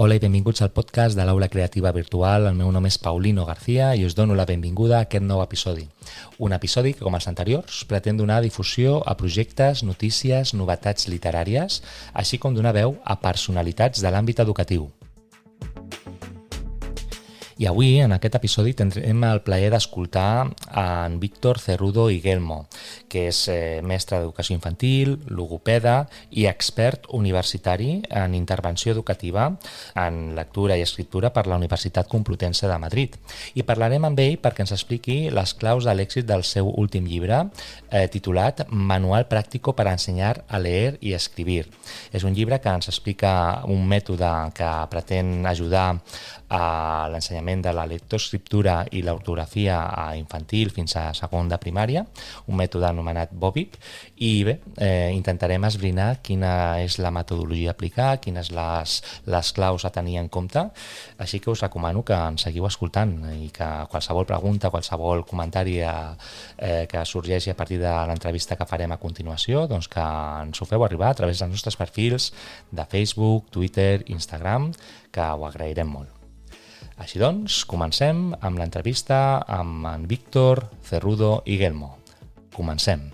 Hola i benvinguts al podcast de l'Aula Creativa Virtual. El meu nom és Paulino García i us dono la benvinguda a aquest nou episodi. Un episodi que, com els anteriors, pretén donar difusió a projectes, notícies, novetats literàries, així com donar veu a personalitats de l'àmbit educatiu. I avui, en aquest episodi, tindrem el plaer d'escoltar en Víctor Cerrudo i Guelmo, que és mestre d'educació infantil, logopeda i expert universitari en intervenció educativa en lectura i escriptura per la Universitat Complutense de Madrid. I parlarem amb ell perquè ens expliqui les claus de l'èxit del seu últim llibre, titulat Manual Práctico para enseñar a leer y escribir. És un llibre que ens explica un mètode que pretén ajudar a l'ensenyament de la lectoescriptura i l'ortografia a infantil fins a segon de primària, un mètode anomenat BOBIP, i bé, intentarem esbrinar quina és la metodologia a aplicar, quines les claus a tenir en compte, així que us recomano que ens seguiu escoltant i que qualsevol pregunta, qualsevol comentari que sorgeixi a partir de l'entrevista que farem a continuació, doncs que ens ho feu arribar a través dels nostres perfils de Facebook, Twitter, Instagram, que ho agrairem molt. Així doncs, comencem amb l'entrevista amb en Víctor Cerrudo i Guelmo. Comencem.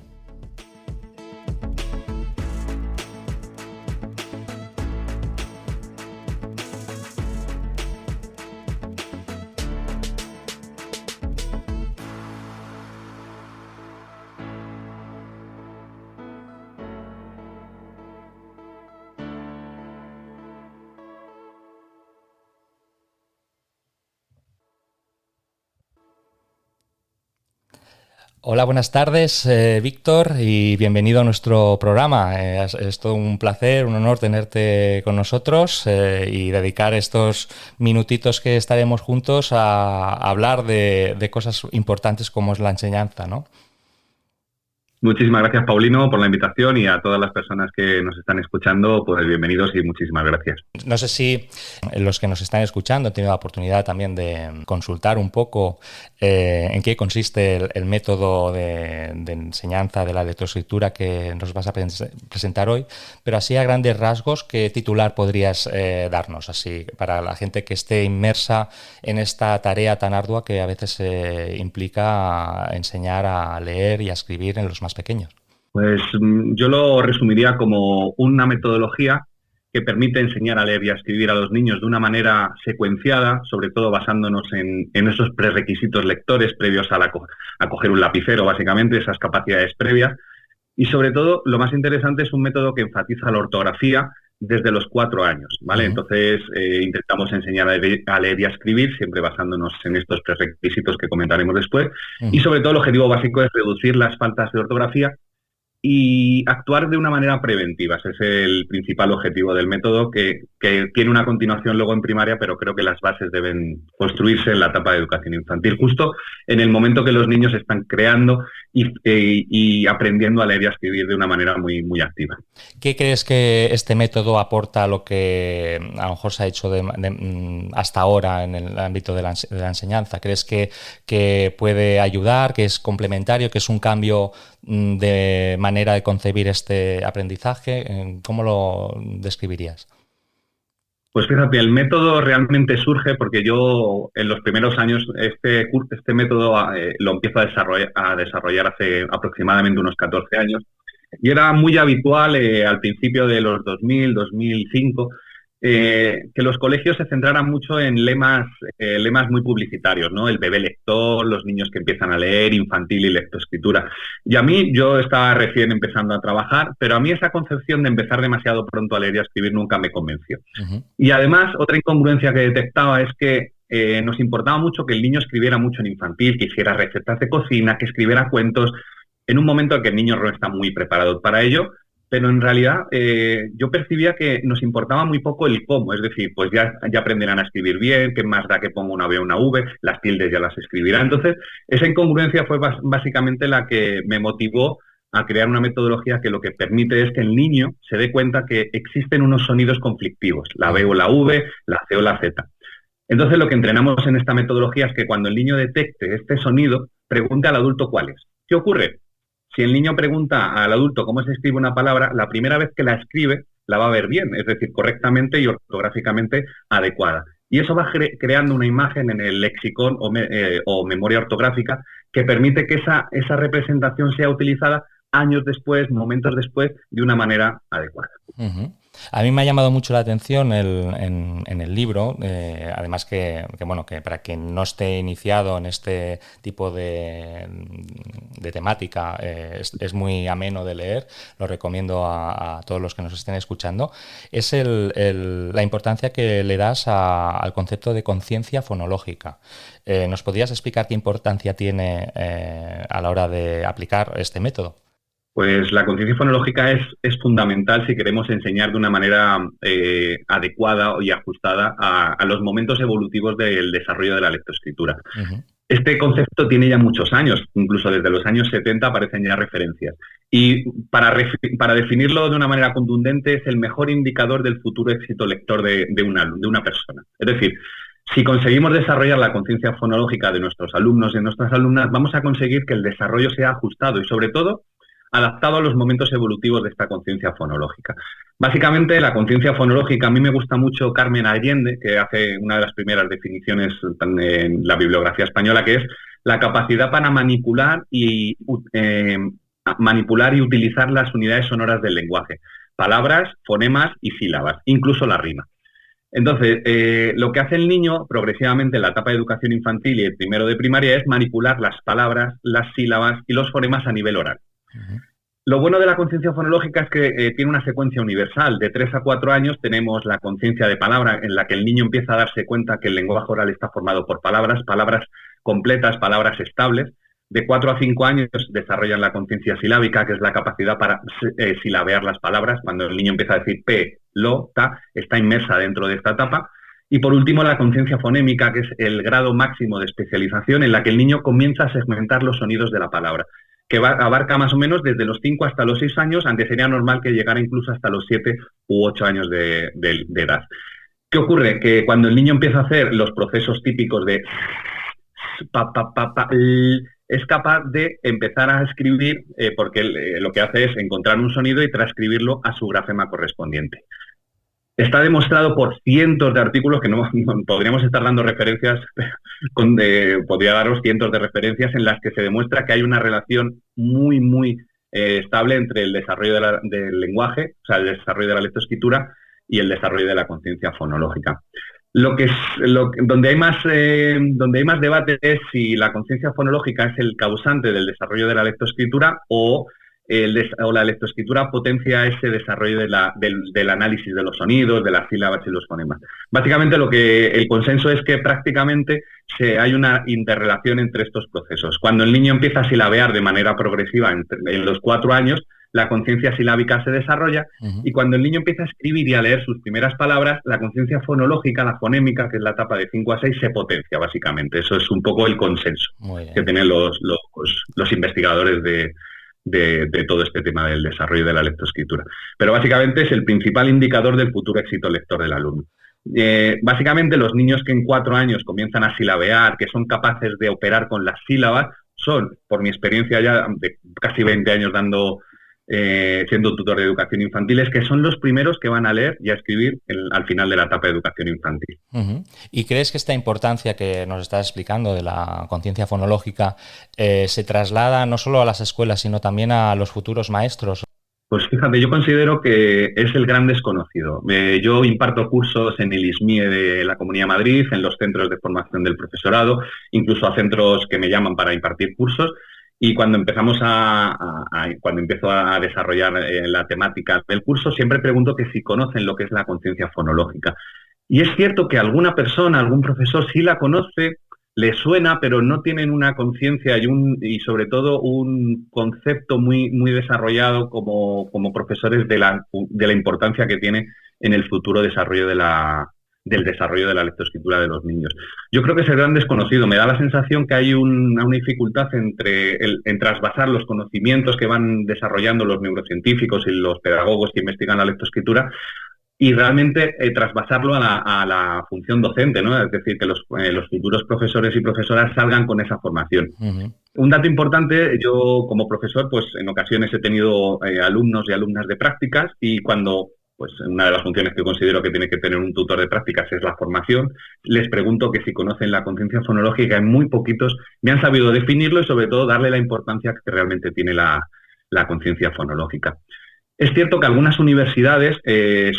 Hola, buenas tardes, Víctor, y bienvenido a nuestro programa. Es todo un placer, un honor tenerte con nosotros y dedicar estos minutitos que estaremos juntos a hablar de cosas importantes como es la enseñanza, ¿no? Muchísimas gracias, Paulino, por la invitación, y a todas las personas que nos están escuchando, pues bienvenidos y muchísimas gracias. No sé si los que nos están escuchando han tenido la oportunidad también de consultar un poco en qué consiste el método de enseñanza de la lectoescritura que nos vas a presentar hoy, pero así a grandes rasgos, ¿qué titular podrías darnos así para la gente que esté inmersa en esta tarea tan ardua que a veces implica enseñar a leer y a escribir en los más pequeños? Pues yo lo resumiría como una metodología que permite enseñar a leer y a escribir a los niños de una manera secuenciada, sobre todo basándonos en esos prerequisitos lectores previos a coger un lapicero, básicamente, esas capacidades previas. Y sobre todo, lo más interesante es un método que enfatiza la ortografía desde los 4 años, ¿vale? Uh-huh. Entonces, intentamos enseñar a leer y a escribir, siempre basándonos en estos prerequisitos que comentaremos después. Uh-huh. Y sobre todo, el objetivo básico es reducir las faltas de ortografía y actuar de una manera preventiva. Ese es el principal objetivo del método, que tiene una continuación luego en primaria, pero creo que las bases deben construirse en la etapa de educación infantil, justo en el momento que los niños están creando y aprendiendo a leer y a escribir de una manera muy, muy activa. ¿Qué crees que este método aporta a lo que a lo mejor se ha hecho hasta ahora en el ámbito de la enseñanza? ¿Crees que puede ayudar, que es complementario, que es un cambio de manera de concebir este aprendizaje? ¿Cómo lo describirías? Pues fíjate, el método realmente surge porque yo en los primeros años este método lo empiezo a desarrollar hace aproximadamente unos 14 años, y era muy habitual al principio de los 2000, 2005, que los colegios se centraran mucho en lemas muy publicitarios, ¿no? El bebé lector, los niños que empiezan a leer, infantil y lectoescritura. Y a mí, yo estaba recién empezando a trabajar, pero a mí esa concepción de empezar demasiado pronto a leer y a escribir nunca me convenció. Uh-huh. Y además, otra incongruencia que detectaba es que nos importaba mucho que el niño escribiera mucho en infantil, que hiciera recetas de cocina, que escribiera cuentos, en un momento en que el niño no está muy preparado para ello. Pero en realidad yo percibía que nos importaba muy poco el cómo, es decir, pues ya aprenderán a escribir bien, qué más da que ponga una B o una V, las tildes ya las escribirá. Entonces, esa incongruencia fue básicamente la que me motivó a crear una metodología que lo que permite es que el niño se dé cuenta que existen unos sonidos conflictivos, la B o la V, la C o la Z. Entonces, lo que entrenamos en esta metodología es que cuando el niño detecte este sonido, pregunte al adulto cuál es. ¿Qué ocurre? Si el niño pregunta al adulto cómo se escribe una palabra, la primera vez que la escribe la va a ver bien, es decir, correctamente y ortográficamente adecuada. Y eso va creando una imagen en el lexicón o memoria ortográfica que permite que esa representación sea utilizada años después, momentos después, de una manera adecuada. Uh-huh. A mí me ha llamado mucho la atención en el libro, además que para quien no esté iniciado en este tipo de temática es muy ameno de leer, lo recomiendo a todos los que nos estén escuchando, es la importancia que le das al concepto de conciencia fonológica. ¿Nos podrías explicar qué importancia tiene a la hora de aplicar este método? Pues la conciencia fonológica es fundamental si queremos enseñar de una manera adecuada y ajustada a los momentos evolutivos del desarrollo de la lectoescritura. Uh-huh. Este concepto tiene ya muchos años, incluso desde los años 70 aparecen ya referencias. Y para definirlo de una manera contundente, es el mejor indicador del futuro éxito lector de una persona. Es decir, si conseguimos desarrollar la conciencia fonológica de nuestros alumnos y de nuestras alumnas, vamos a conseguir que el desarrollo sea ajustado y, sobre todo, adaptado a los momentos evolutivos de esta conciencia fonológica. Básicamente, la conciencia fonológica, a mí me gusta mucho Carmen Allende, que hace una de las primeras definiciones en la bibliografía española, que es la capacidad para manipular y utilizar las unidades sonoras del lenguaje, palabras, fonemas y sílabas, incluso la rima. Entonces, lo que hace el niño progresivamente en la etapa de educación infantil y el primero de primaria es manipular las palabras, las sílabas y los fonemas a nivel oral. Uh-huh. Lo bueno de la conciencia fonológica es que tiene una secuencia universal. De 3 a 4 años tenemos la conciencia de palabra, en la que el niño empieza a darse cuenta que el lenguaje oral está formado por palabras completas, palabras estables. De 4 a 5 años desarrollan la conciencia silábica, que es la capacidad para silabear las palabras. Cuando el niño empieza a decir pe, lo, ta, está inmersa dentro de esta etapa. Y por último, la conciencia fonémica, que es el grado máximo de especialización, en la que el niño comienza a segmentar los sonidos de la palabra, que abarca más o menos desde los 5 hasta los 6 años, aunque sería normal que llegara incluso hasta los 7 u 8 años de edad. ¿Qué ocurre? Que cuando el niño empieza a hacer los procesos típicos de es capaz de empezar a escribir, porque lo que hace es encontrar un sonido y transcribirlo a su grafema correspondiente. Está demostrado por cientos de artículos, que no podríamos estar dando referencias, podría daros cientos de referencias en las que se demuestra que hay una relación muy, muy estable entre el desarrollo del lenguaje, o sea, el desarrollo de la lectoescritura y el desarrollo de la conciencia fonológica. Donde hay más debate es si la conciencia fonológica es el causante del desarrollo de la lectoescritura o la lectoescritura potencia ese desarrollo del análisis de los sonidos, de las sílabas y los fonemas. Básicamente el consenso es que prácticamente hay una interrelación entre estos procesos. Cuando el niño empieza a silabear de manera progresiva en los 4 años, la conciencia silábica se desarrolla, uh-huh. Y cuando el niño empieza a escribir y a leer sus primeras palabras, la conciencia fonológica, la fonémica, que es la etapa de 5 a 6, se potencia básicamente. Eso es un poco el consenso que tienen los investigadores de todo este tema del desarrollo de la lectoescritura. Pero básicamente es el principal indicador del futuro éxito lector del alumno. Básicamente los niños que en 4 años comienzan a silabear, que son capaces de operar con las sílabas, son, por mi experiencia ya de casi 20 años siendo tutor de educación infantil, es que son los primeros que van a leer y a escribir al final de la etapa de educación infantil. Uh-huh. ¿Y crees que esta importancia que nos estás explicando de la conciencia fonológica se traslada no solo a las escuelas, sino también a los futuros maestros? Pues fíjate, yo considero que es el gran desconocido. Yo imparto cursos en el ISMIE de la Comunidad de Madrid, en los centros de formación del profesorado, incluso a centros que me llaman para impartir cursos. Y cuando empiezo a desarrollar la temática del curso, siempre pregunto que si conocen lo que es la conciencia fonológica. Y es cierto que alguna persona, algún profesor sí la conoce, le suena, pero no tienen una conciencia y sobre todo un concepto muy, muy desarrollado como profesores de la importancia que tiene en el futuro desarrollo del desarrollo de la lectoescritura de los niños. Yo creo que es el gran desconocido. Me da la sensación que hay una dificultad en trasvasar los conocimientos que van desarrollando los neurocientíficos y los pedagogos que investigan la lectoescritura y realmente trasvasarlo a la función docente, ¿no? Es decir, que los futuros profesores y profesoras salgan con esa formación. Uh-huh. Un dato importante, yo como profesor, pues en ocasiones he tenido alumnos y alumnas de prácticas y cuando pues una de las funciones que considero que tiene que tener un tutor de prácticas es la formación. Les pregunto que si conocen la conciencia fonológica, en muy poquitos me han sabido definirlo y sobre todo darle la importancia que realmente tiene la conciencia fonológica. Es cierto que algunas universidades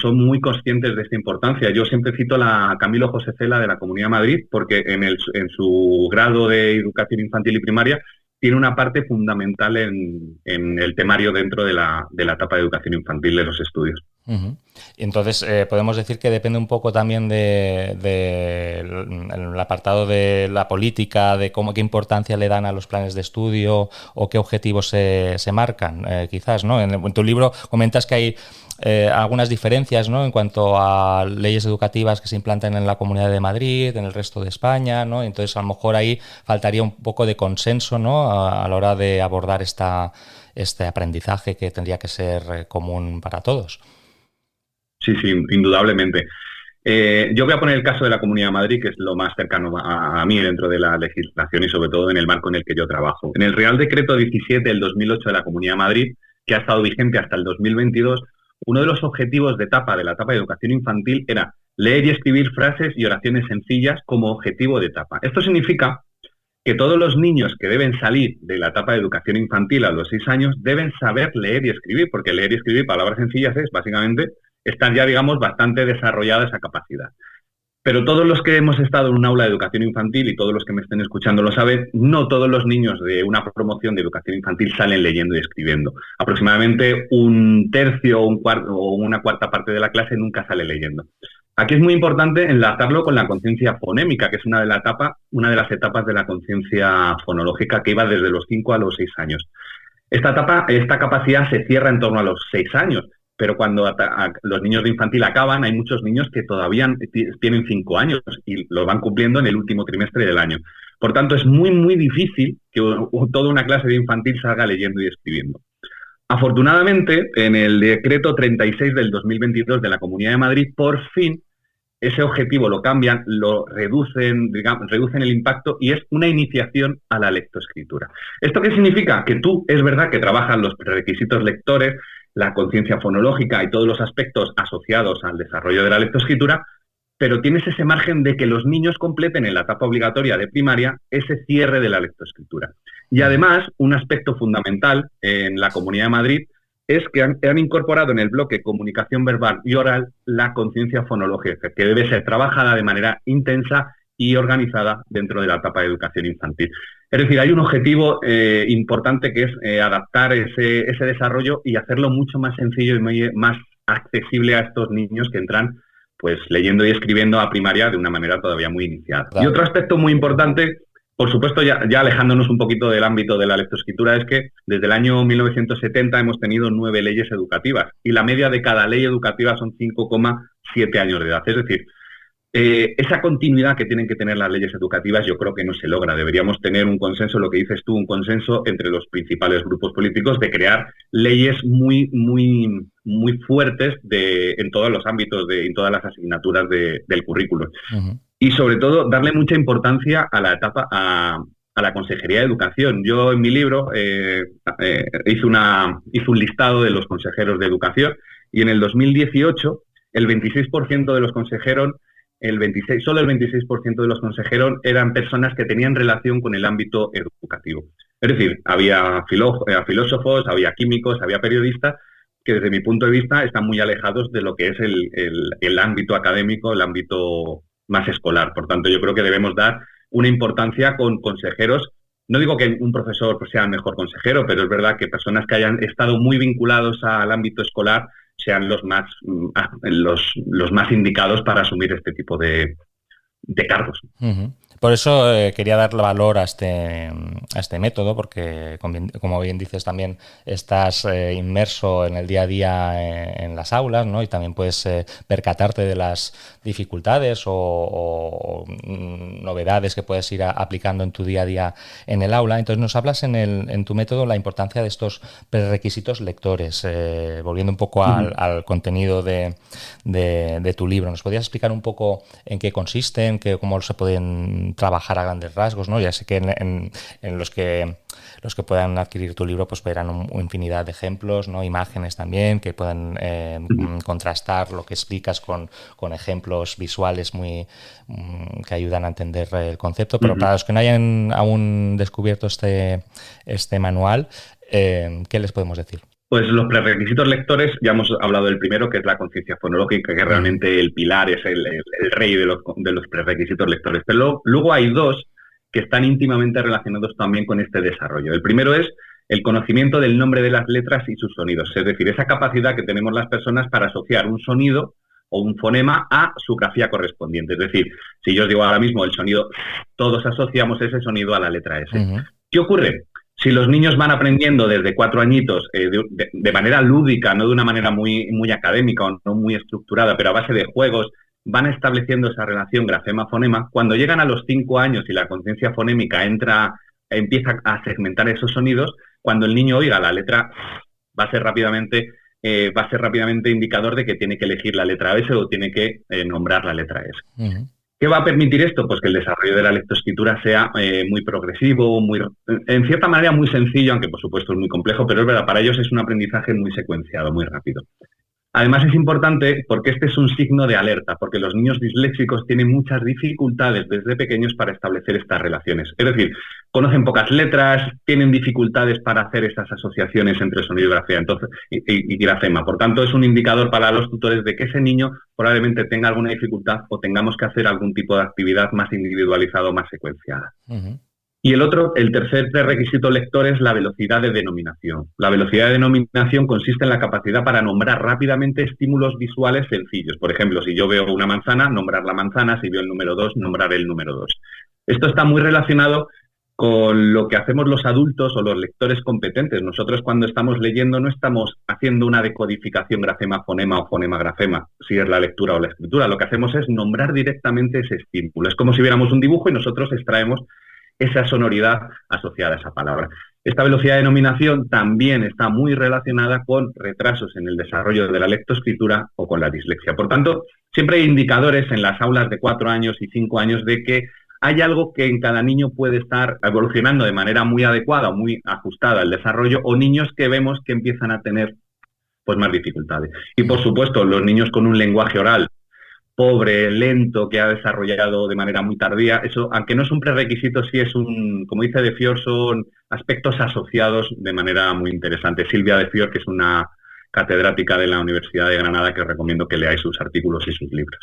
son muy conscientes de esta importancia. Yo siempre cito la Camilo José Cela de la Comunidad de Madrid porque en su grado de educación infantil y primaria tiene una parte fundamental en el temario dentro de la etapa de educación infantil de los estudios. Uh-huh. Entonces, podemos decir que depende un poco también del apartado de la política, de qué importancia le dan a los planes de estudio o qué objetivos se marcan, quizás, ¿no? En tu libro comentas que hay algunas diferencias, ¿no?, en cuanto a leyes educativas que se implantan en la Comunidad de Madrid, en el resto de España, ¿no? Entonces, a lo mejor ahí faltaría un poco de consenso, ¿no?, a la hora de abordar este aprendizaje que tendría que ser común para todos. Sí, indudablemente. Yo voy a poner el caso de la Comunidad de Madrid, que es lo más cercano a mí dentro de la legislación y sobre todo en el marco en el que yo trabajo. En el Real Decreto 17 del 2008 de la Comunidad de Madrid, que ha estado vigente hasta el 2022, uno de los objetivos de la etapa de educación infantil era leer y escribir frases y oraciones sencillas como objetivo de etapa. Esto significa que todos los niños que deben salir de la etapa de educación infantil a los 6 años deben saber leer y escribir, porque leer y escribir palabras sencillas es básicamente estar ya, digamos, bastante desarrollada esa capacidad. Pero todos los que hemos estado en un aula de educación infantil y todos los que me estén escuchando lo saben, no todos los niños de una promoción de educación infantil salen leyendo y escribiendo. Aproximadamente un tercio o una cuarta parte de la clase nunca sale leyendo. Aquí es muy importante enlazarlo con la conciencia fonémica, que es una de las etapas de la conciencia fonológica que iba desde los 5 a los 6 años. Esta capacidad se cierra en torno a los 6 años. Pero cuando los niños de infantil acaban, hay muchos niños que todavía tienen 5 años y los van cumpliendo en el último trimestre del año. Por tanto, es muy, muy difícil que toda una clase de infantil salga leyendo y escribiendo. Afortunadamente, en el decreto 36 del 2022 de la Comunidad de Madrid, por fin, ese objetivo lo cambian, lo reducen el impacto y es una iniciación a la lectoescritura. ¿Esto qué significa? Que tú, es verdad que trabajas los requisitos lectores, la conciencia fonológica y todos los aspectos asociados al desarrollo de la lectoescritura, pero tienes ese margen de que los niños completen en la etapa obligatoria de primaria ese cierre de la lectoescritura. Y además, un aspecto fundamental en la Comunidad de Madrid es que han incorporado en el bloque comunicación verbal y oral la conciencia fonológica, que debe ser trabajada de manera intensa y organizada dentro de la etapa de educación infantil. Es decir, hay un objetivo importante que es adaptar ese desarrollo y hacerlo mucho más sencillo y más accesible a estos niños que entran pues leyendo y escribiendo a primaria de una manera todavía muy iniciada. Claro. Y otro aspecto muy importante, por supuesto, ya alejándonos un poquito del ámbito de la lectoescritura, es que desde el año 1970 hemos tenido 9 leyes educativas y la media de cada ley educativa son 5,7 años de edad. Es decir, esa continuidad que tienen que tener las leyes educativas yo creo que no se logra. Deberíamos tener un consenso, lo que dices tú, un consenso entre los principales grupos políticos de crear leyes muy, muy, muy fuertes en todos los ámbitos, en todas las asignaturas del currículo. Uh-huh. Y sobre todo darle mucha importancia a la etapa, a la Consejería de Educación. Yo en mi libro hice un listado de los consejeros de educación y en el 2018 el 26% de los consejeros solo el 26% de los consejeros eran personas que tenían relación con el ámbito educativo. Es decir, había filósofos, había químicos, había periodistas que desde mi punto de vista están muy alejados de lo que es el ámbito académico, el ámbito más escolar. Por tanto, yo creo que debemos dar una importancia con consejeros. No digo que un profesor sea el mejor consejero, pero es verdad que personas que hayan estado muy vinculados al ámbito escolar sean los más indicados para asumir este tipo de cargos. Uh-huh. Por eso quería darle valor a este método, porque como bien dices también estás inmerso en el día a día en las aulas, ¿no? Y también puedes percatarte de las dificultades o novedades que puedes ir aplicando en tu día a día en el aula. Entonces nos hablas en tu método la importancia de estos prerequisitos lectores, volviendo un poco al contenido de tu libro. ¿Nos podrías explicar un poco en qué consisten, cómo se pueden trabajar a grandes rasgos, ¿no? Ya sé que en los que puedan adquirir tu libro pues verán infinidad de ejemplos, ¿no? Imágenes también que puedan contrastar lo que explicas con ejemplos visuales que ayudan a entender el concepto. Pero para los que no hayan aún descubierto este manual, ¿qué les podemos decir? Pues los prerequisitos lectores, ya hemos hablado del primero, que es la conciencia fonológica, que realmente el pilar es el rey de los prerequisitos lectores. Pero luego hay dos que están íntimamente relacionados también con este desarrollo. El primero es el conocimiento del nombre de las letras y sus sonidos, es decir, esa capacidad que tenemos las personas para asociar un sonido o un fonema a su grafía correspondiente. Es decir, si yo os digo ahora mismo el sonido, todos asociamos ese sonido a la letra S. ¿Qué ocurre? Si los niños van aprendiendo desde 4 añitos de manera lúdica, no de una manera muy académica o no muy estructurada, pero a base de juegos, van estableciendo esa relación grafema-fonema, cuando llegan a los 5 años y la conciencia fonémica empieza a segmentar esos sonidos, cuando el niño oiga la letra va a ser rápidamente indicador de que tiene que elegir la letra S o tiene que nombrar la letra S. ¿Qué va a permitir esto? Pues que el desarrollo de la lectoescritura sea muy progresivo, en cierta manera muy sencillo, aunque por supuesto es muy complejo, pero es verdad, para ellos es un aprendizaje muy secuenciado, muy rápido. Además es importante porque este es un signo de alerta, porque los niños disléxicos tienen muchas dificultades desde pequeños para establecer estas relaciones. Es decir, conocen pocas letras, tienen dificultades para hacer esas asociaciones entre sonido y grafía y grafema. Por tanto, es un indicador para los tutores de que ese niño probablemente tenga alguna dificultad o tengamos que hacer algún tipo de actividad más individualizada o más secuenciada. Y el tercer prerequisito lector es la velocidad de denominación. La velocidad de denominación consiste en la capacidad para nombrar rápidamente estímulos visuales sencillos. Por ejemplo, si yo veo una manzana, nombrar la manzana; si veo el número 2, nombrar el número 2. Esto está muy relacionado con lo que hacemos los adultos o los lectores competentes. Nosotros cuando estamos leyendo no estamos haciendo una decodificación grafema-fonema o fonema-grafema, si es la lectura o la escritura. Lo que hacemos es nombrar directamente ese estímulo. Es como si viéramos un dibujo y nosotros extraemos esa sonoridad asociada a esa palabra. Esta velocidad de denominación también está muy relacionada con retrasos en el desarrollo de la lectoescritura o con la dislexia. Por tanto, siempre hay indicadores en las aulas de 4 años y 5 años de que hay algo que en cada niño puede estar evolucionando de manera muy adecuada o muy ajustada al desarrollo, o niños que vemos que empiezan a tener pues más dificultades. Y por supuesto, los niños con un lenguaje oral pobre, lento, que ha desarrollado de manera muy tardía, eso, aunque no es un prerequisito, sí es como dice De Fior, son aspectos asociados de manera muy interesante. Silvia De Fior, que es una catedrática de la Universidad de Granada, que os recomiendo que leáis sus artículos y sus libros.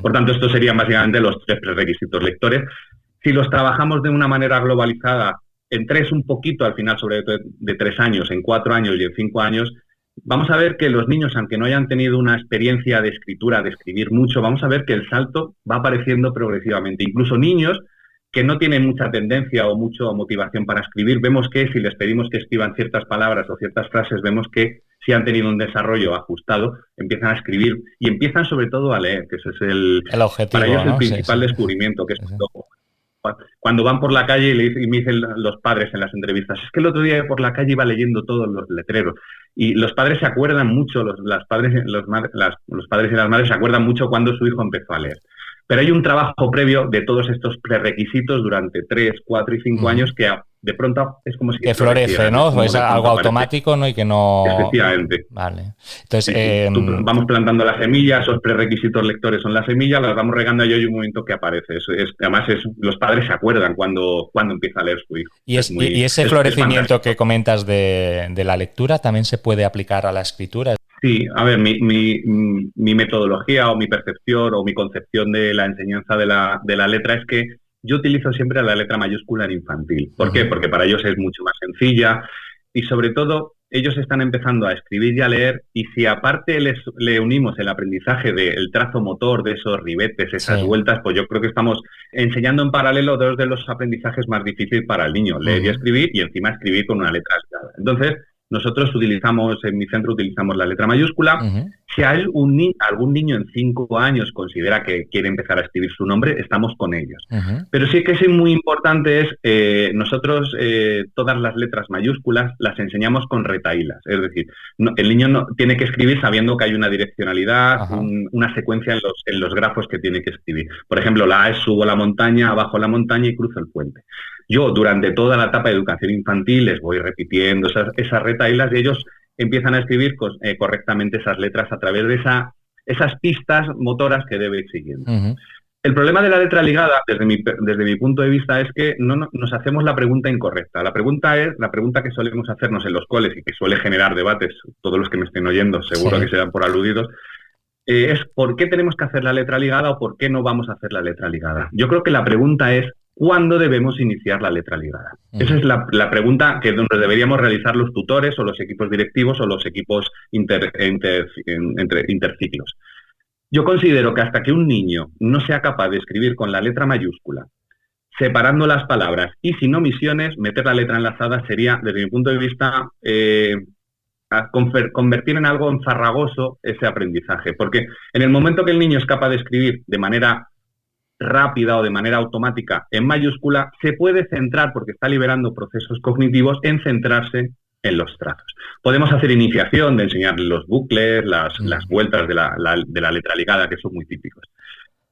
Por tanto, estos serían básicamente los 3 prerequisitos lectores. Si los trabajamos de una manera globalizada, en 3 un poquito, al final sobre todo de 3 años, en 4 años y en 5 años, vamos a ver que los niños, aunque no hayan tenido una experiencia de escritura, de escribir mucho, vamos a ver que el salto va apareciendo progresivamente. Incluso niños que no tienen mucha tendencia o mucha motivación para escribir, vemos que si les pedimos que escriban ciertas palabras o ciertas frases, vemos que si han tenido un desarrollo ajustado, empiezan a escribir y empiezan sobre todo a leer, que ese es el objetivo, para ellos, ¿no? El principal descubrimiento, que es cuando van por la calle y me dicen los padres en las entrevistas, es que el otro día por la calle iba leyendo todos los letreros. Y los padres se acuerdan mucho, los padres y las madres se acuerdan mucho cuando su hijo empezó a leer. Pero hay un trabajo previo de todos estos prerequisitos durante 3, 4 y 5 años que de pronto es como si... Que florece, ¿no? Es algo automático, ¿no? Y que no... Efectivamente. Vale. Entonces, vamos plantando las semillas, esos prerequisitos lectores son las semillas, las vamos regando y hay un momento que aparece. Además, los padres se acuerdan cuando empieza a leer su hijo. Y ese florecimiento que comentas de la lectura también se puede aplicar a la escritura. Sí, a ver, mi metodología o mi percepción o mi concepción de la enseñanza de la letra es que yo utilizo siempre la letra mayúscula en infantil. ¿Por qué? Porque para ellos es mucho más sencilla y sobre todo ellos están empezando a escribir y a leer, y si aparte le unimos el aprendizaje del trazo motor, de esos ribetes, esas vueltas, pues yo creo que estamos enseñando en paralelo 2 de los aprendizajes más difíciles para el niño, leer y escribir, y encima escribir con una letra aislada. Entonces, nosotros en mi centro utilizamos la letra mayúscula. Uh-huh. Si hay algún niño en 5 años considera que quiere empezar a escribir su nombre, estamos con ellos. Uh-huh. Pero sí que es muy importante nosotros todas las letras mayúsculas las enseñamos con retahílas. Es decir, el niño no tiene que escribir sabiendo que hay una direccionalidad, una secuencia en los grafos que tiene que escribir. Por ejemplo, la A es subo la montaña, abajo la montaña y cruzo el puente. Yo, durante toda la etapa de educación infantil, les voy repitiendo esas retahílas y ellos empiezan a escribir correctamente esas letras a través de esas pistas motoras que debe ir siguiendo. Uh-huh. El problema de la letra ligada, desde mi punto de vista, es que nos hacemos la pregunta incorrecta. La pregunta que solemos hacernos en los coles y que suele generar debates, todos los que me estén oyendo seguro que se dan por aludidos, es ¿por qué tenemos que hacer la letra ligada o por qué no vamos a hacer la letra ligada? Yo creo que la pregunta es ¿cuándo debemos iniciar la letra ligada? Uh-huh. Esa es la pregunta que donde deberíamos realizar los tutores o los equipos directivos o los equipos interciclos. Yo considero que hasta que un niño no sea capaz de escribir con la letra mayúscula, separando las palabras y sin omisiones, meter la letra enlazada sería, desde mi punto de vista, convertir en algo farragoso ese aprendizaje. Porque en el momento que el niño es capaz de escribir de manera rápida o de manera automática en mayúscula, se puede centrar, porque está liberando procesos cognitivos, en centrarse en los trazos. Podemos hacer iniciación de enseñar los bucles, las vueltas de la letra ligada, que son muy típicos.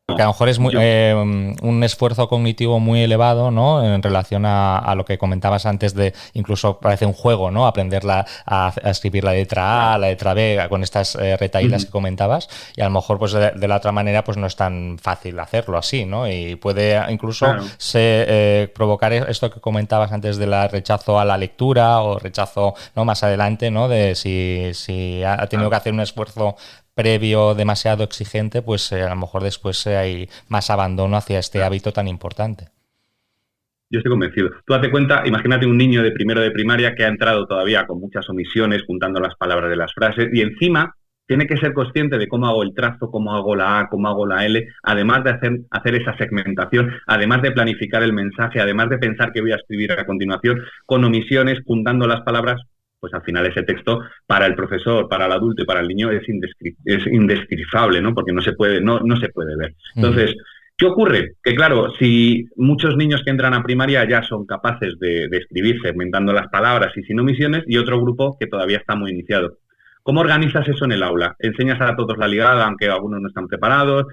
Porque a lo mejor es un esfuerzo cognitivo muy elevado, ¿no? En relación a lo que comentabas antes de, incluso parece un juego, ¿no? Aprender a escribir la letra A, la letra B, con estas retahílas que comentabas, y a lo mejor pues de la otra manera pues no es tan fácil hacerlo así, ¿no? Y puede incluso provocar esto que comentabas antes del rechazo a la lectura o rechazo, ¿no? Más adelante, ¿no? De si ha tenido que hacer un esfuerzo previo demasiado exigente, pues a lo mejor después hay más abandono hacia este hábito tan importante. Yo estoy convencido. Tú date cuenta, imagínate un niño de primero de primaria que ha entrado todavía con muchas omisiones, juntando las palabras de las frases, y encima tiene que ser consciente de cómo hago el trazo, cómo hago la A, cómo hago la L, además de hacer esa segmentación, además de planificar el mensaje, además de pensar qué voy a escribir a continuación, con omisiones, juntando las palabras. Pues al final ese texto para el profesor, para el adulto y para el niño es indescifrable, ¿no? Porque no se puede ver. Entonces, ¿qué ocurre? Que claro, si muchos niños que entran a primaria ya son capaces de escribir segmentando las palabras y sin omisiones, y otro grupo que todavía está muy iniciado. ¿Cómo organizas eso en el aula? ¿Enseñas a todos la ligada, aunque algunos no están preparados?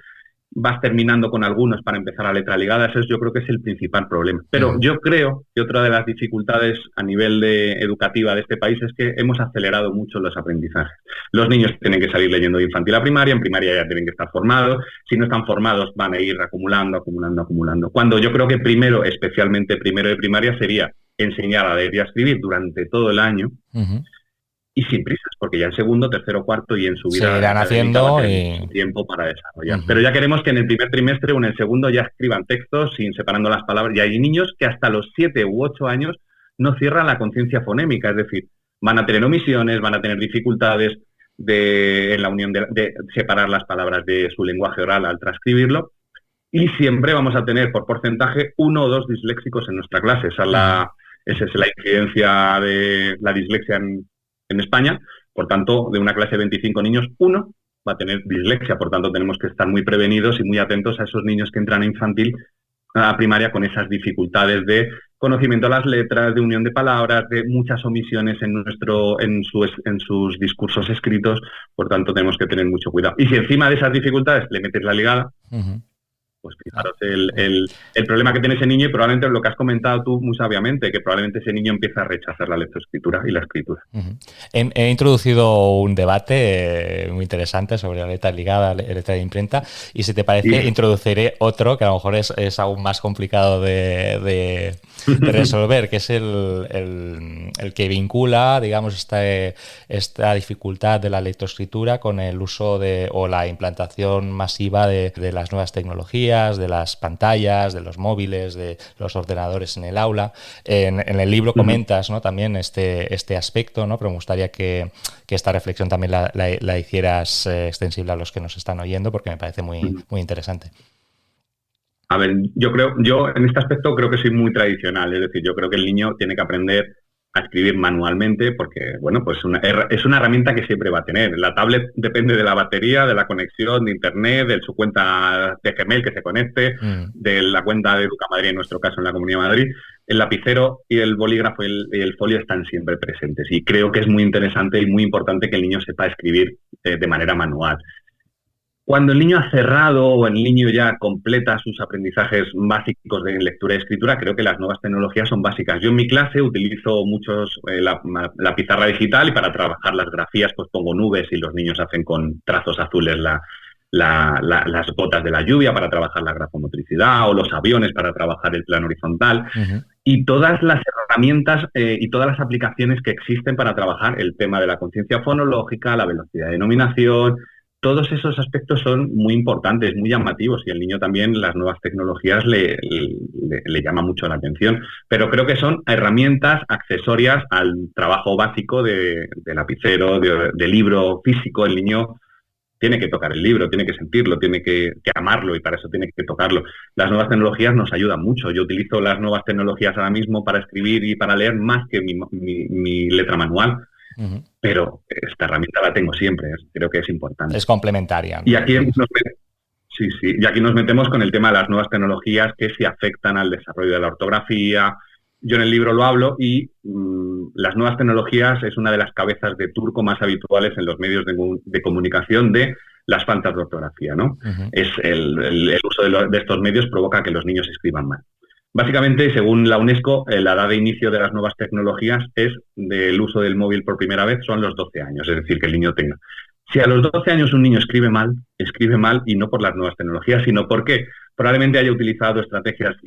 ¿Vas terminando con algunos para empezar a letra ligada? Eso yo creo que es el principal problema. Pero yo creo que otra de las dificultades a nivel educativa de este país es que hemos acelerado mucho los aprendizajes. Los niños tienen que salir leyendo de infantil a primaria, en primaria ya tienen que estar formados. Si no están formados van a ir acumulando. Cuando yo creo que especialmente primero de primaria, sería enseñar a leer y a escribir durante todo el año. Uh-huh. Y sin prisas, porque ya en segundo, tercero, cuarto y en su vida irán haciendo tiempo para desarrollar. Pero ya queremos que en el primer trimestre o en el segundo ya escriban textos sin separando las palabras. Y hay niños que hasta los 7 u 8 años no cierran la conciencia fonémica, es decir, van a tener omisiones, van a tener dificultades en la unión de separar las palabras de su lenguaje oral al transcribirlo. Y siempre vamos a tener por porcentaje 1 o 2 disléxicos en nuestra clase. Esa es la incidencia de la dislexia en España. Por tanto, de una clase de 25 niños, 1 va a tener dislexia. Por tanto, tenemos que estar muy prevenidos y muy atentos a esos niños que entran a infantil, a primaria, con esas dificultades de conocimiento de las letras, de unión de palabras, de muchas omisiones en sus discursos escritos. Por tanto, tenemos que tener mucho cuidado. Y si encima de esas dificultades le metes la ligada, pues fijaros el problema que tiene ese niño, y probablemente lo que has comentado tú muy sabiamente, que probablemente ese niño empieza a rechazar la lectoescritura y la escritura. He introducido un debate muy interesante sobre la letra ligada, la letra de imprenta, y si te parece introduciré otro que a lo mejor es aún más complicado de resolver, que es el que vincula, digamos, esta dificultad de la lectoescritura con el uso o la implantación masiva de las nuevas tecnologías, de las pantallas, de los móviles, de los ordenadores en el aula. En el libro comentas, ¿no?, también este aspecto, ¿no?, pero me gustaría que esta reflexión también la hicieras extensible a los que nos están oyendo, porque me parece muy interesante. A ver, yo en este aspecto creo que soy muy tradicional, es decir, yo creo que el niño tiene que aprender a escribir manualmente, porque, bueno, pues es una herramienta que siempre va a tener. La tablet depende de la batería, de la conexión de internet, de su cuenta de Gmail que se conecte, de la cuenta de Educa Madrid, en nuestro caso en la Comunidad de Madrid. El lapicero y el bolígrafo y el folio están siempre presentes, y creo que es muy interesante y muy importante que el niño sepa escribir de manera manual. Cuando el niño ha cerrado o el niño ya completa sus aprendizajes básicos de lectura y escritura, creo que las nuevas tecnologías son básicas. Yo en mi clase utilizo muchos la pizarra digital, y para trabajar las grafías pues pongo nubes y los niños hacen con trazos azules las gotas de la lluvia para trabajar la grafomotricidad, o los aviones para trabajar el plano horizontal. Y todas las herramientas y todas las aplicaciones que existen para trabajar el tema de la conciencia fonológica, la velocidad de nominación. Todos esos aspectos son muy importantes, muy llamativos, y al niño también las nuevas tecnologías le llama mucho la atención. Pero creo que son herramientas accesorias al trabajo básico de lapicero, de libro físico. El niño tiene que tocar el libro, tiene que sentirlo, tiene que amarlo, y para eso tiene que tocarlo. Las nuevas tecnologías nos ayudan mucho. Yo utilizo las nuevas tecnologías ahora mismo para escribir y para leer más que mi letra manual. Pero esta herramienta la tengo siempre, creo que es importante. Es complementaria, ¿no? Y aquí y aquí nos metemos con el tema de las nuevas tecnologías que sí afectan al desarrollo de la ortografía. Yo en el libro lo hablo, y las nuevas tecnologías es una de las cabezas de turco más habituales en los medios de comunicación de las faltas de ortografía, ¿no? Es el uso de estos medios provoca que los niños escriban mal. Básicamente, según la UNESCO, la edad de inicio de las nuevas tecnologías es del uso del móvil por primera vez son los 12 años, es decir, que el niño tenga. Si a los 12 años un niño escribe mal, y no por las nuevas tecnologías, sino porque probablemente haya utilizado estrategias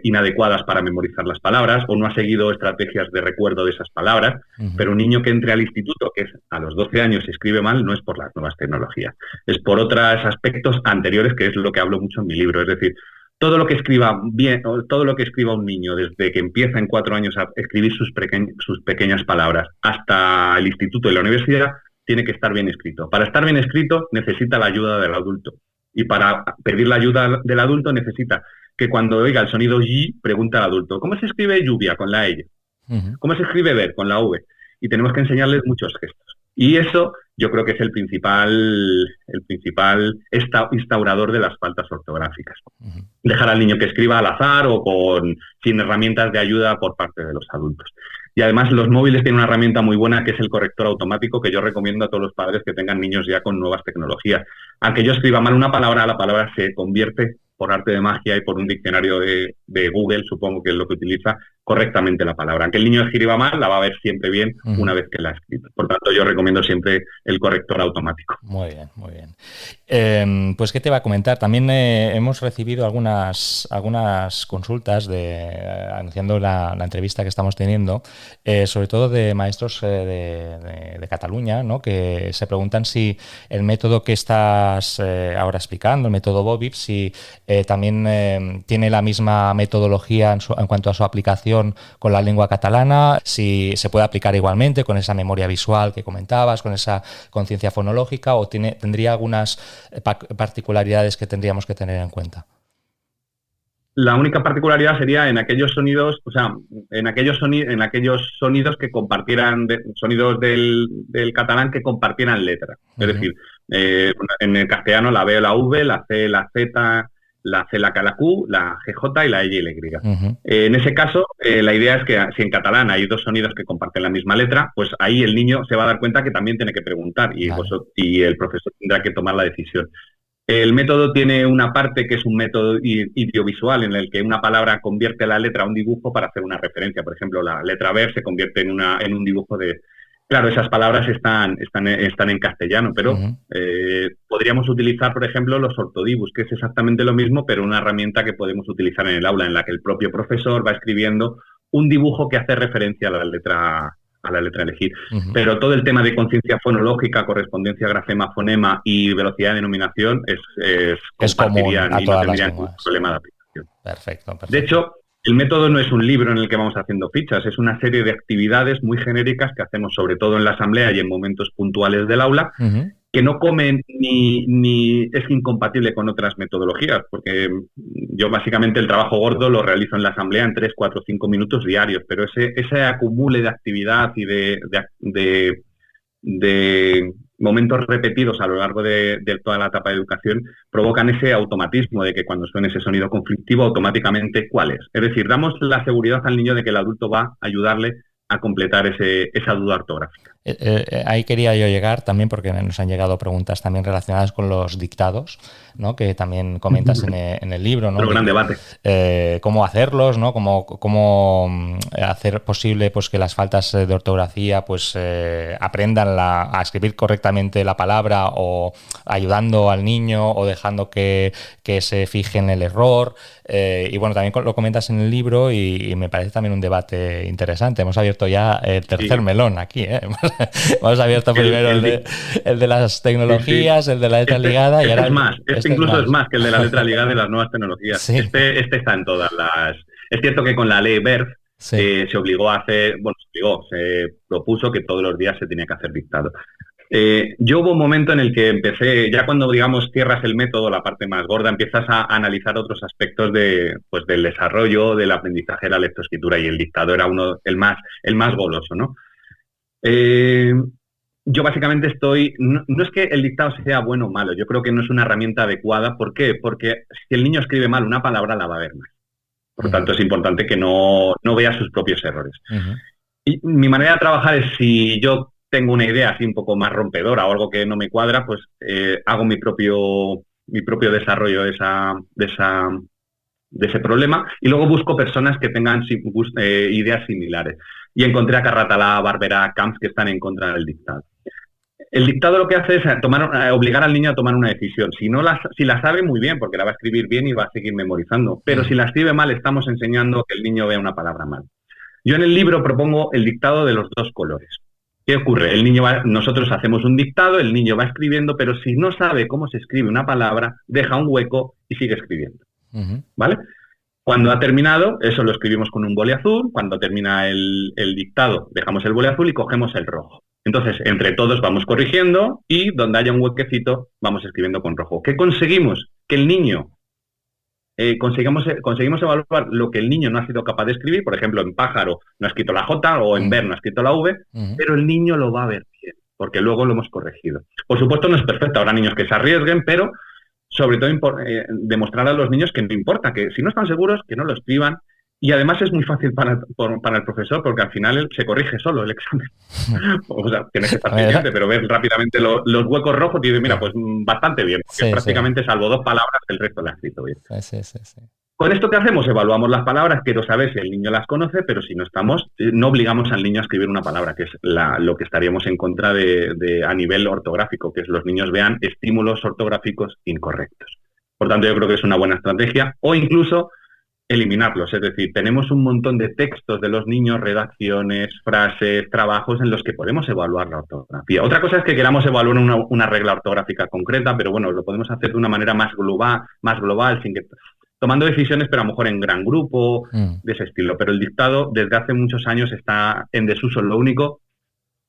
inadecuadas para memorizar las palabras, o no ha seguido estrategias de recuerdo de esas palabras. Pero un niño que entre al instituto, que es a los 12 años, y escribe mal, no es por las nuevas tecnologías, es por otros aspectos anteriores, que es lo que hablo mucho en mi libro. Es decir, todo lo que escriba bien, todo lo que escriba un niño desde que empieza en 4 años a escribir sus pequeñas palabras hasta el instituto y la universidad, tiene que estar bien escrito. Para estar bien escrito necesita la ayuda del adulto. Y para pedir la ayuda del adulto necesita que cuando oiga el sonido Y, pregunta al adulto, ¿cómo se escribe lluvia con la L? ¿Cómo se escribe ver con la V? Y tenemos que enseñarles muchos gestos. Y eso yo creo que es el principal instaurador de las faltas ortográficas. Dejar al niño que escriba al azar o sin herramientas de ayuda por parte de los adultos. Y además los móviles tienen una herramienta muy buena, que es el corrector automático, que yo recomiendo a todos los padres que tengan niños ya con nuevas tecnologías. Aunque yo escriba mal una palabra, la palabra se convierte por arte de magia y por un diccionario de Google, supongo que es lo que utiliza, correctamente la palabra. Aunque el niño escriba mal, la va a ver siempre bien una vez que la ha escrito. Por tanto, yo recomiendo siempre el corrector automático. Muy bien, muy bien. Pues, ¿qué te va a comentar? También hemos recibido algunas consultas anunciando la entrevista que estamos teniendo, sobre todo de maestros de Cataluña, ¿no? Que se preguntan si el método que estás ahora explicando, el método Bobib, si también tiene la misma metodología en cuanto a su aplicación con la lengua catalana, si se puede aplicar igualmente con esa memoria visual que comentabas, con esa conciencia fonológica, o tendría algunas particularidades que tendríamos que tener en cuenta. La única particularidad sería en aquellos sonidos, en aquellos sonidos que compartieran, sonidos del catalán que compartieran letras. Es decir, en el castellano la B o la V, la C, la Z, la C, la K, la Q, la GJ y la Y y la Y. En ese caso, la idea es que si en catalán hay 2 sonidos que comparten la misma letra, pues ahí el niño se va a dar cuenta que también tiene que preguntar, y el profesor tendrá que tomar la decisión. El método tiene una parte que es un método ideovisual, en el que una palabra convierte la letra a un dibujo para hacer una referencia. Por ejemplo, la letra ver se convierte en un dibujo de... Claro, esas palabras están en castellano, pero podríamos utilizar, por ejemplo, los ortodibus, que es exactamente lo mismo, pero una herramienta que podemos utilizar en el aula, en la que el propio profesor va escribiendo un dibujo que hace referencia a la letra a elegir. Pero todo el tema de conciencia fonológica, correspondencia grafema-fonema y velocidad de denominación es común a y todas no las tendrían lenguas. problema de aplicación. Perfecto. De hecho, el método no es un libro en el que vamos haciendo fichas, es una serie de actividades muy genéricas que hacemos sobre todo en la asamblea y en momentos puntuales del aula, que no come ni es incompatible con otras metodologías, porque yo básicamente el trabajo gordo lo realizo en la asamblea en 3, 4, 5 minutos diarios, pero ese acumule de actividad y de momentos repetidos a lo largo de toda la etapa de educación provocan ese automatismo de que cuando suene ese sonido conflictivo, automáticamente, ¿cuál es? Es decir, damos la seguridad al niño de que el adulto va a ayudarle a completar esa duda ortográfica. Ahí quería yo llegar también, porque nos han llegado preguntas también relacionadas con los dictados, ¿no? Que también comentas en el libro, ¿no? Pero gran debate. Cómo hacerlos, ¿no? Cómo hacer posible pues que las faltas de ortografía pues aprendan a escribir correctamente la palabra, o ayudando al niño o dejando que se fije en el error. Y bueno, también lo comentas en el libro y me parece también un debate interesante. Hemos abierto ya el tercer melón aquí, ¿eh? Hemos abierto primero el de las tecnologías, el de la letra ligada, y ahora es más. Incluso es más que el de la letra ligada de las nuevas tecnologías. Sí. Este está en todas las... Es cierto que con la ley BERT se obligó a hacer... Bueno, se propuso que todos los días se tenía que hacer dictado. Yo hubo un momento en el que empecé, ya cuando, digamos, cierras el método, la parte más gorda, empiezas a analizar otros aspectos del desarrollo, del aprendizaje de la lectoescritura, y el dictado era el más goloso, ¿no? Yo básicamente no es que el dictado sea bueno o malo, yo creo que no es una herramienta adecuada. ¿Por qué? Porque si el niño escribe mal una palabra, la va a ver mal. Por lo tanto, es importante que no vea sus propios errores. Y mi manera de trabajar es, si yo tengo una idea así un poco más rompedora o algo que no me cuadra, pues hago mi propio desarrollo de ese problema, y luego busco personas que tengan ideas similares. Y encontré a Carratalá, Barberá, Camps, que están en contra del dictado. El dictado lo que hace es obligar al niño a tomar una decisión. Si la sabe, muy bien, porque la va a escribir bien y va a seguir memorizando. Pero si la escribe mal, estamos enseñando que el niño vea una palabra mal. Yo en el libro propongo el dictado de los dos colores. ¿Qué ocurre? Nosotros hacemos un dictado, el niño va escribiendo, pero si no sabe cómo se escribe una palabra, deja un hueco y sigue escribiendo. ¿Vale? Cuando ha terminado, eso lo escribimos con un boli azul. Cuando termina el dictado, dejamos el boli azul y cogemos el rojo. Entonces, entre todos vamos corrigiendo, y donde haya un huequecito, vamos escribiendo con rojo. ¿Qué conseguimos? Que el niño... conseguimos evaluar lo que el niño no ha sido capaz de escribir. Por ejemplo, en pájaro no ha escrito la J, o en ver no ha escrito la V, pero el niño lo va a ver bien, porque luego lo hemos corregido. Por supuesto, no es perfecto, habrá niños que se arriesguen, pero sobre todo demostrar a los niños que no importa, que si no están seguros, que no lo escriban. Y además es muy fácil para el profesor, porque al final él se corrige solo el examen. O sea, tienes que estar pendiente, pero ver rápidamente los huecos rojos y dices, mira, pues bastante bien, porque prácticamente salvo 2 palabras, el resto lo ha escrito bien. Sí. Con esto, ¿qué hacemos? Evaluamos las palabras. Quiero saber si el niño las conoce, pero si no no obligamos al niño a escribir una palabra, que es lo que estaríamos en contra a nivel ortográfico, que es los niños vean estímulos ortográficos incorrectos. Por tanto, yo creo que es una buena estrategia, o incluso eliminarlos. Es decir, tenemos un montón de textos de los niños, redacciones, frases, trabajos en los que podemos evaluar la ortografía. Otra cosa es que queramos evaluar una regla ortográfica concreta, pero bueno, lo podemos hacer de una manera más global, tomando decisiones, pero a lo mejor en gran grupo, de ese estilo. Pero el dictado desde hace muchos años está en desuso. Lo único,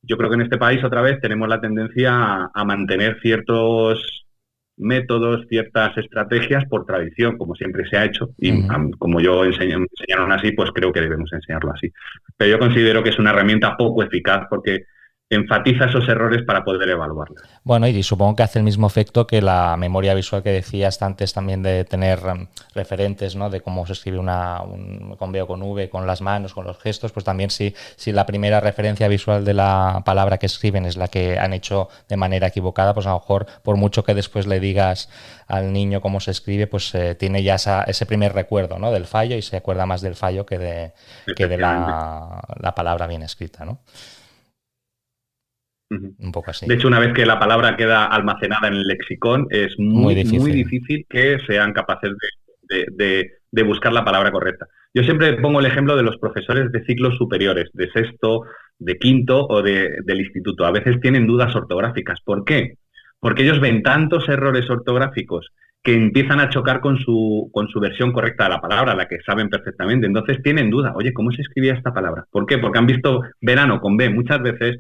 yo creo que en este país otra vez tenemos la tendencia a mantener ciertos métodos, ciertas estrategias por tradición, como siempre se ha hecho, y como me enseñaron así, pues creo que debemos enseñarlo así. Pero yo considero que es una herramienta poco eficaz, porque enfatiza esos errores para poder evaluarlos. Bueno, y supongo que hace el mismo efecto que la memoria visual que decías antes, también de tener referentes, ¿no? De cómo se escribe con B o con V, con las manos, con los gestos. Pues también si la primera referencia visual de la palabra que escriben es la que han hecho de manera equivocada, pues a lo mejor, por mucho que después le digas al niño cómo se escribe, pues tiene ya ese primer recuerdo, ¿no? Del fallo, y se acuerda más del fallo que de la palabra bien escrita, ¿no? Un poco así. De hecho, una vez que la palabra queda almacenada en el lexicón, es muy difícil que sean capaces de buscar la palabra correcta. Yo siempre pongo el ejemplo de los profesores de ciclos superiores, de sexto, de quinto o del instituto. A veces tienen dudas ortográficas. ¿Por qué? Porque ellos ven tantos errores ortográficos que empiezan a chocar con su versión correcta de la palabra, la que saben perfectamente. Entonces tienen duda. Oye, ¿cómo se escribía esta palabra? ¿Por qué? Porque han visto verano con B muchas veces.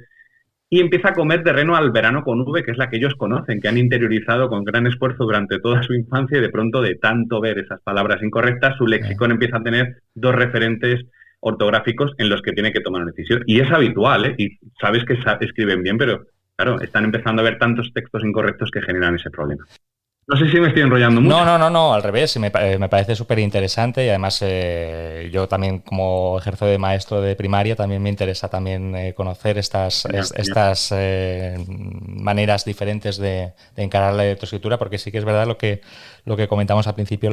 y empieza a comer terreno al verano con V, que es la que ellos conocen, que han interiorizado con gran esfuerzo durante toda su infancia, y de pronto, de tanto ver esas palabras incorrectas, su léxico empieza a tener dos referentes ortográficos en los que tiene que tomar una decisión. Y es habitual, ¿eh? Y sabes que escriben bien, pero claro, están empezando a ver tantos textos incorrectos que generan ese problema. No sé si me estoy enrollando mucho. No, al revés, me parece súper interesante, y además yo también, como ejerzo de maestro de primaria, también me interesa también conocer estas maneras diferentes de encarar la lectoescritura, porque sí que es verdad lo que comentamos al principio,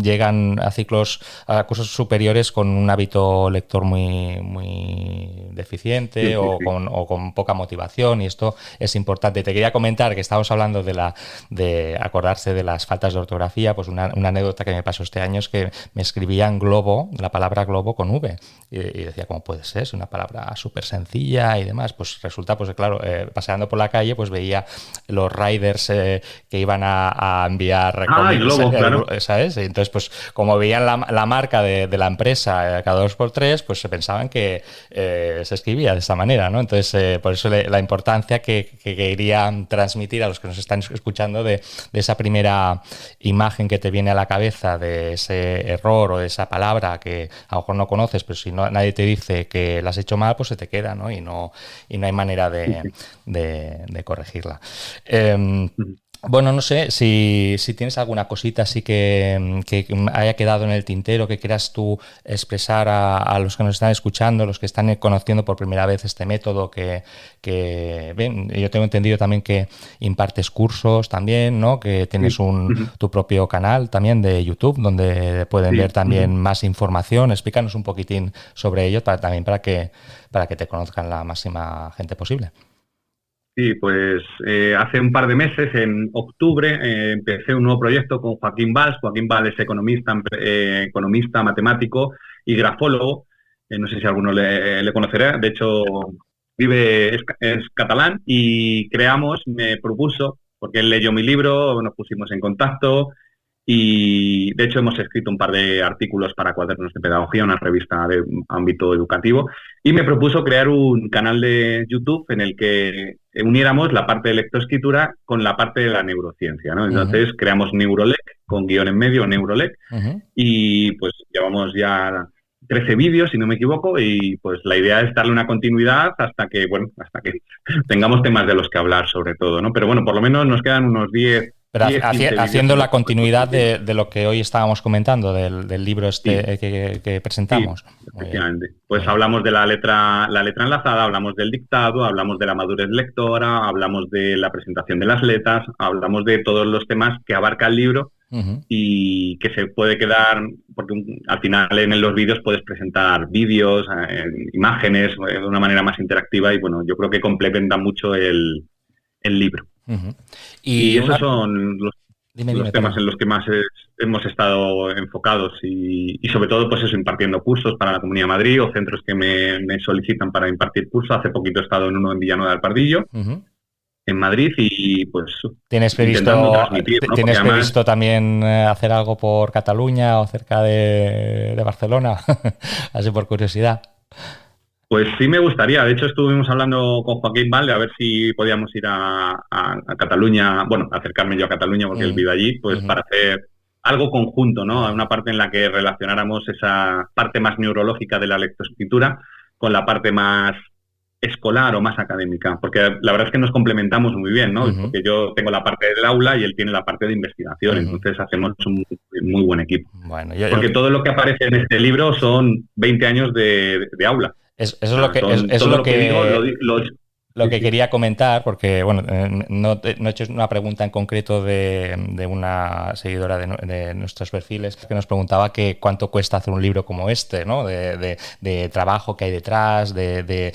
llegan a cursos superiores con un hábito lector muy deficiente, Sí. o con poca motivación, y esto es importante. Te quería comentar que estábamos hablando de acordarse de las faltas de ortografía. Pues una anécdota que me pasó este año es que me escribían globo, la palabra globo con V, y decía, ¿cómo puede ser? Es una palabra súper sencilla y demás. Pues resulta, pues claro, paseando por la calle, pues veía los riders que iban a enviar el globo, claro. ¿sabes? Y entonces, pues como veían la marca de la empresa cada 2x3, pues se pensaban que se escribía de esta manera, ¿no? Entonces, por eso la importancia que quería transmitir a los que nos están escuchando de esa primera imagen que te viene a la cabeza, de ese error o de esa palabra que a lo mejor no conoces, pero si nadie te dice que la has hecho mal, pues se te queda, ¿no? Y no hay manera de corregirla. Bueno, no sé si tienes alguna cosita así que haya quedado en el tintero, que quieras tú expresar a los que nos están escuchando, los que están conociendo por primera vez este método, que ven, yo tengo entendido también que impartes cursos también, ¿no? Que tienes tu propio canal también de YouTube, donde pueden ver también más información. Explícanos un poquitín sobre ello, para que te conozcan la máxima gente posible. Sí, pues hace un par de meses, en octubre, empecé un nuevo proyecto con Joaquín Valls. Joaquín Valls es economista, matemático y grafólogo. No sé si alguno le conocerá. De hecho, es catalán, y me propuso, porque él leyó mi libro, nos pusimos en contacto, y de hecho hemos escrito un par de artículos para Cuadernos de Pedagogía, una revista de ámbito educativo, y me propuso crear un canal de YouTube en el que uniéramos la parte de lectoescritura con la parte de la neurociencia, ¿no? Entonces creamos Neurolec, con guión en medio, Neurolec, y pues llevamos ya 13 vídeos, si no me equivoco, y pues la idea es darle una continuidad hasta que tengamos temas de los que hablar, sobre todo, ¿no? Pero bueno, por lo menos nos quedan unos 10. Pero haciendo la continuidad de lo que hoy estábamos comentando, del libro que presentamos. Sí, efectivamente. Pues hablamos de la letra enlazada, hablamos del dictado, hablamos de la madurez lectora, hablamos de la presentación de las letras, hablamos de todos los temas que abarca el libro, y que se puede quedar, porque al final en los vídeos puedes presentar vídeos, imágenes, de una manera más interactiva, y bueno, yo creo que complementa mucho el libro. Y esos son los temas en los que más hemos estado enfocados, y sobre todo, pues eso, impartiendo cursos para la Comunidad de Madrid, o centros que me solicitan para impartir cursos. Hace poquito he estado en uno en Villanueva del Pardillo, en Madrid, y pues ¿Tienes previsto también hacer algo por Cataluña o cerca de Barcelona? Así por curiosidad. Pues sí, me gustaría. De hecho, estuvimos hablando con Joaquín Valls a ver si podíamos ir a Cataluña, bueno, acercarme yo a Cataluña porque él vive allí, pues para hacer algo conjunto, ¿no? Una parte en la que relacionáramos esa parte más neurológica de la lectoescritura con la parte más escolar o más académica, porque la verdad es que nos complementamos muy bien, ¿no? Porque yo tengo la parte del aula y él tiene la parte de investigación, entonces hacemos un muy buen equipo. Bueno, porque todo lo que aparece en este libro son 20 años de aula. Eso es lo que quería comentar, porque bueno, no he hecho una pregunta en concreto de una seguidora de nuestros perfiles, que nos preguntaba que cuánto cuesta hacer un libro como este, ¿no? De trabajo que hay detrás, de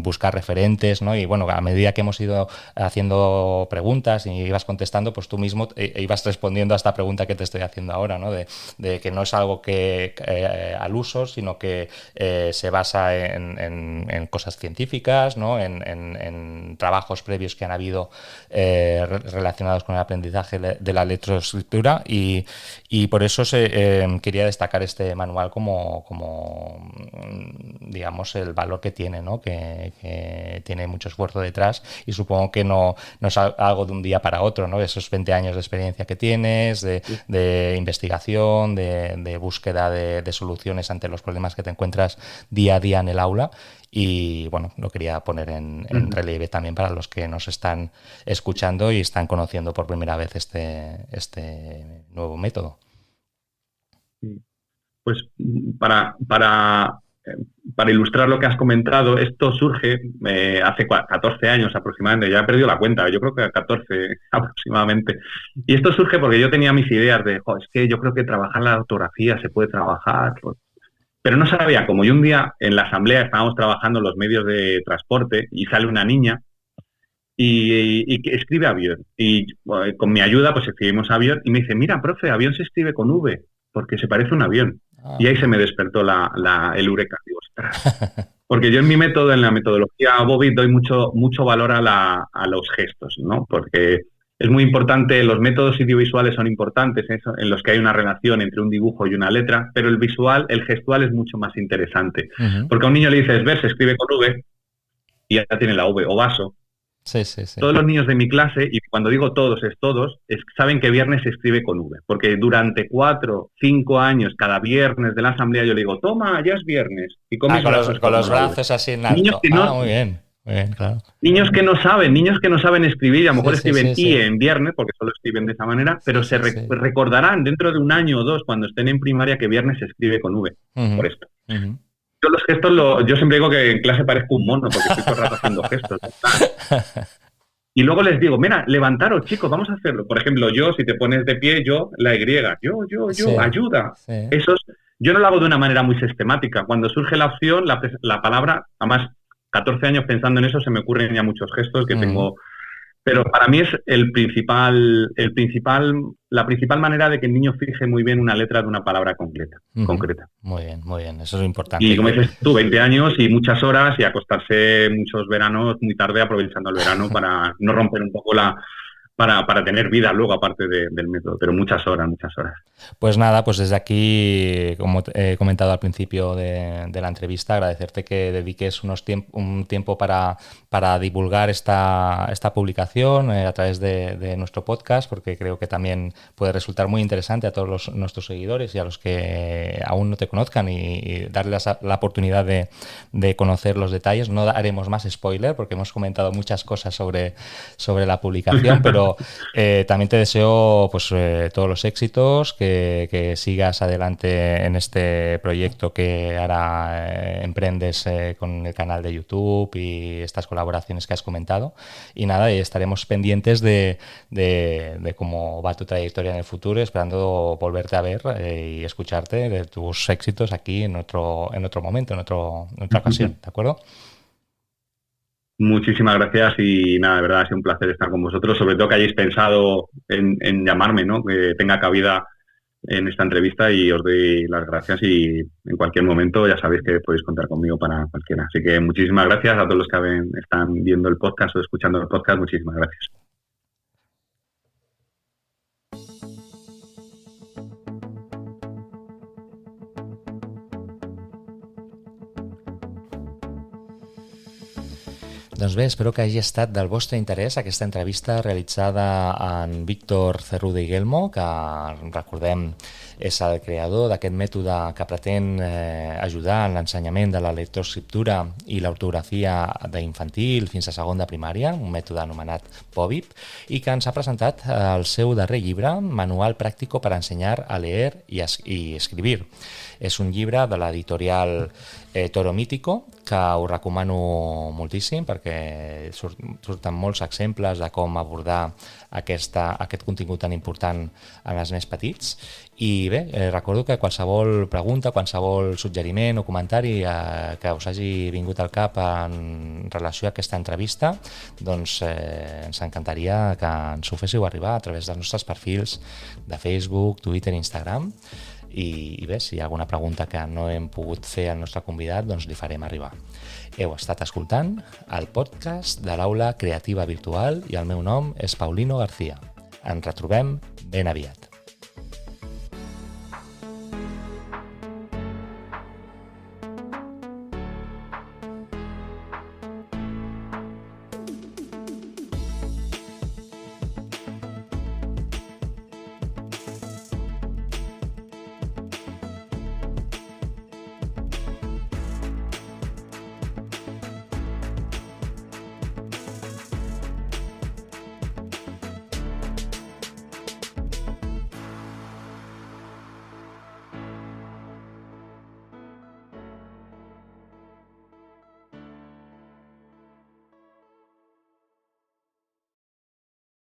buscar referentes, ¿no? Y bueno, a medida que hemos ido haciendo preguntas y ibas contestando, pues tú mismo ibas respondiendo a esta pregunta que te estoy haciendo ahora, ¿no? De que no es algo que al uso, sino que se basa en cosas científicas, detrás, ¿no? En trabajos previos que han habido relacionados con el aprendizaje de la lectoescritura y por eso quería destacar este manual como digamos, el valor que tiene, ¿no? Que tiene mucho esfuerzo detrás y supongo que no es algo de un día para otro, ¿no? Esos 20 años de experiencia que tienes, de investigación, de búsqueda de soluciones ante los problemas que te encuentras día a día en el aula. Y bueno, lo quería poner en relieve también para los que nos están escuchando y están conociendo por primera vez este nuevo método. Pues para ilustrar lo que has comentado, esto surge hace 14 años aproximadamente, ya he perdido la cuenta, yo creo que 14 aproximadamente. Y esto surge porque yo tenía mis ideas de, es que yo creo que trabajar la ortografía se puede trabajar, pero no sabía cómo. Y un día en la asamblea estábamos trabajando en los medios de transporte y sale una niña y que escribe avión. Y con mi ayuda pues escribimos avión y me dice, mira, profe, avión se escribe con V porque se parece a un avión. Y ahí se me despertó el eureka. Digo, ostras. Porque yo en mi método, en la metodología Bobby, doy mucho valor a los gestos, ¿no? Porque es muy importante, los métodos audiovisuales son importantes en los que hay una relación entre un dibujo y una letra, pero el gestual es mucho más interesante. Porque a un niño le dices, ver, se escribe con V, y ya tiene la V, o vaso. Sí. Todos los niños de mi clase, y cuando digo todos, saben que viernes se escribe con V, porque durante 4, 5 años, cada viernes de la asamblea, yo le digo, toma, ya es viernes. Y con los brazos así en alto. Niños que muy bien, claro. Niños que no saben escribir, y a lo mejor escriben I en viernes, porque solo escriben de esa manera, pero recordarán dentro de un año o dos, cuando estén en primaria, que viernes se escribe con V, por esto. Yo los gestos, yo siempre digo que en clase parezco un mono, porque estoy todo el rato haciendo gestos. Y luego les digo, mira, levantaros, chicos, vamos a hacerlo. Por ejemplo, si te pones de pie, la Y, yo, ayuda. Yo no lo hago de una manera muy sistemática. Cuando surge la opción, la palabra, además, 14 años pensando en eso, se me ocurren ya muchos gestos que tengo. Pero para mí es la principal manera de que el niño fije muy bien una letra de una palabra concreta. Muy bien, eso es importante. Y como dices tú, 20 años y muchas horas y acostarse muchos veranos muy tarde aprovechando el verano para no romper un poco para tener vida luego aparte del método, pero muchas horas. Pues nada, pues desde aquí, como he comentado al principio de la entrevista, agradecerte que dediques un tiempo para divulgar esta publicación a través de nuestro podcast, porque creo que también puede resultar muy interesante a todos nuestros seguidores y a los que aún no te conozcan y darles la oportunidad de conocer los detalles. No haremos más spoiler porque hemos comentado muchas cosas sobre la publicación, pero también te deseo pues todos los éxitos, que sigas adelante en este proyecto que ahora emprendes con el canal de YouTube y estas colaboraciones que has comentado. Y nada, estaremos pendientes de cómo va tu trayectoria en el futuro, esperando volverte a ver y escucharte de tus éxitos aquí en otro momento, en otra ocasión, ¿de acuerdo? Muchísimas gracias y nada, de verdad ha sido un placer estar con vosotros, sobre todo que hayáis pensado en llamarme, ¿no? Que tenga cabida en esta entrevista y os doy las gracias y en cualquier momento ya sabéis que podéis contar conmigo para cualquiera. Así que muchísimas gracias a todos los que están viendo el podcast o escuchando el podcast, muchísimas gracias. Doncs bé, espero que hagi estat del vostre interès aquesta entrevista realitzada amb Víctor Cerrudo i Guelmo, que recordem és el creador d'aquest mètode que pretén ajudar en l'ensenyament de la lectoescriptura i l'ortografia d'infantil fins a segon de primària, un mètode anomenat POVIP, i que ens ha presentat el seu darrer llibre, Manual Práctico para enseñar a leer y escribir. És un llibre de l'editorial Toro Mítico, que us recomano moltíssim perquè surten molts exemples de com abordar aquest contingut tan important en els més petits. I bé, recordo que qualsevol pregunta, qualsevol suggeriment o comentari que us hagi vingut al cap en relació a aquesta entrevista, doncs ens encantaria que ens ho féssiu arribar a través dels nostres perfils de Facebook, Twitter i Instagram. i bé, si hi ha alguna pregunta que no hem pogut fer al nostre convidat, doncs li farem arribar. Heu estat escoltant el podcast de l'Aula Creativa Virtual i el meu nom és Paulino García. Ens retrobem ben aviat.